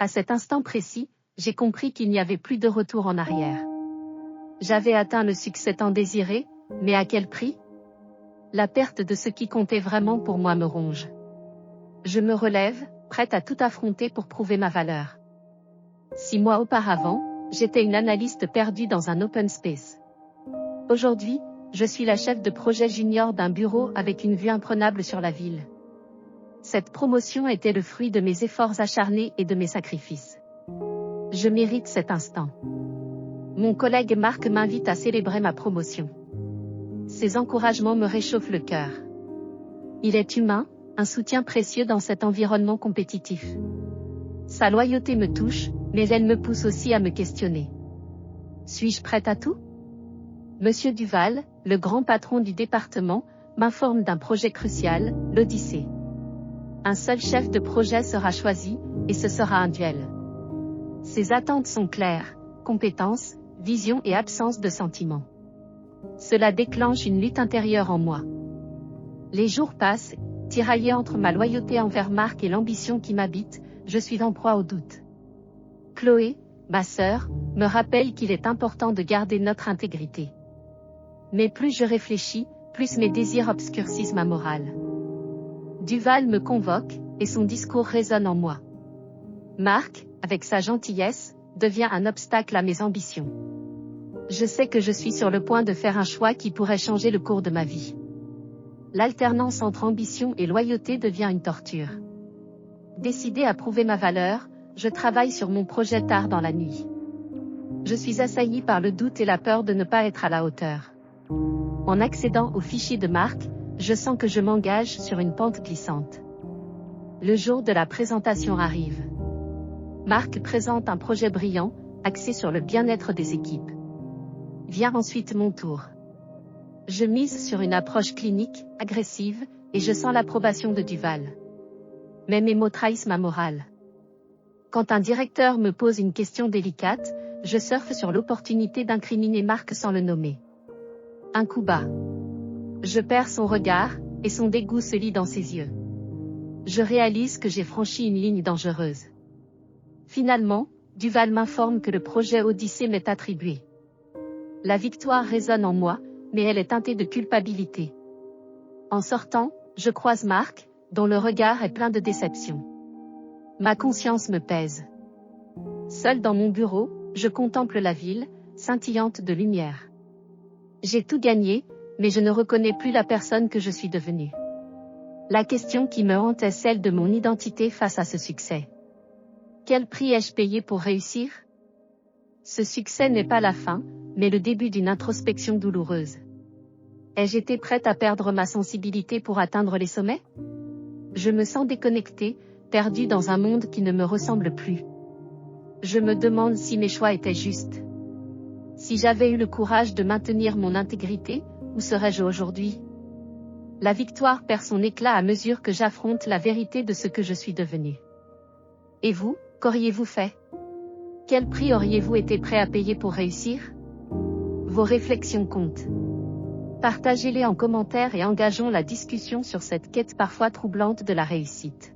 À cet instant précis, j'ai compris qu'il n'y avait plus de retour en arrière. J'avais atteint le succès tant désiré, mais à quel prix? La perte de ce qui comptait vraiment pour moi me ronge. Je me relève, prête à tout affronter pour prouver ma valeur. 6 mois auparavant, j'étais une analyste perdue dans un open space. Aujourd'hui, je suis la chef de projet junior d'un bureau avec une vue imprenable sur la ville. Cette promotion était le fruit de mes efforts acharnés et de mes sacrifices. Je mérite cet instant. Mon collègue Marc m'invite à célébrer ma promotion. Ses encouragements me réchauffent le cœur. Il est humain, un soutien précieux dans cet environnement compétitif. Sa loyauté me touche, mais elle me pousse aussi à me questionner. Suis-je prête à tout? Monsieur Duval, le grand patron du département, m'informe d'un projet crucial, l'Odyssée. Un seul chef de projet sera choisi, et ce sera un duel. Ses attentes sont claires, compétence, vision et absence de sentiment. Cela déclenche une lutte intérieure en moi. Les jours passent, tiraillés entre ma loyauté envers Marc et l'ambition qui m'habite, je suis en proie au doute. Chloé, ma sœur, me rappelle qu'il est important de garder notre intégrité. Mais plus je réfléchis, plus mes désirs obscurcissent ma morale. Duval me convoque, et son discours résonne en moi. Marc, avec sa gentillesse, devient un obstacle à mes ambitions. Je sais que je suis sur le point de faire un choix qui pourrait changer le cours de ma vie. L'alternance entre ambition et loyauté devient une torture. Décidé à prouver ma valeur, je travaille sur mon projet tard dans la nuit. Je suis assailli par le doute et la peur de ne pas être à la hauteur. En accédant au fichier de Marc, je sens que je m'engage sur une pente glissante. Le jour de la présentation arrive. Marc présente un projet brillant, axé sur le bien-être des équipes. Vient ensuite mon tour. Je mise sur une approche clinique, agressive, et je sens l'approbation de Duval. Mais mes mots trahissent ma morale. Quand un directeur me pose une question délicate, je surfe sur l'opportunité d'incriminer Marc sans le nommer. Un coup bas. Je perds son regard, et son dégoût se lit dans ses yeux. Je réalise que j'ai franchi une ligne dangereuse. Finalement, Duval m'informe que le projet Odyssée m'est attribué. La victoire résonne en moi, mais elle est teintée de culpabilité. En sortant, je croise Marc, dont le regard est plein de déception. Ma conscience me pèse. Seul dans mon bureau, je contemple la ville, scintillante de lumière. J'ai tout gagné, mais je ne reconnais plus la personne que je suis devenue. La question qui me hante est celle de mon identité face à ce succès. Quel prix ai-je payé pour réussir? Ce succès n'est pas la fin, mais le début d'une introspection douloureuse. Ai-je été prête à perdre ma sensibilité pour atteindre les sommets? Je me sens déconnectée, perdue dans un monde qui ne me ressemble plus. Je me demande si mes choix étaient justes. Si j'avais eu le courage de maintenir mon intégrité, où serais-je aujourd'hui? La victoire perd son éclat à mesure que j'affronte la vérité de ce que je suis devenue. Et vous, qu'auriez-vous fait? Quel prix auriez-vous été prêt à payer pour réussir? Vos réflexions comptent. Partagez-les en commentaire et engageons la discussion sur cette quête parfois troublante de la réussite.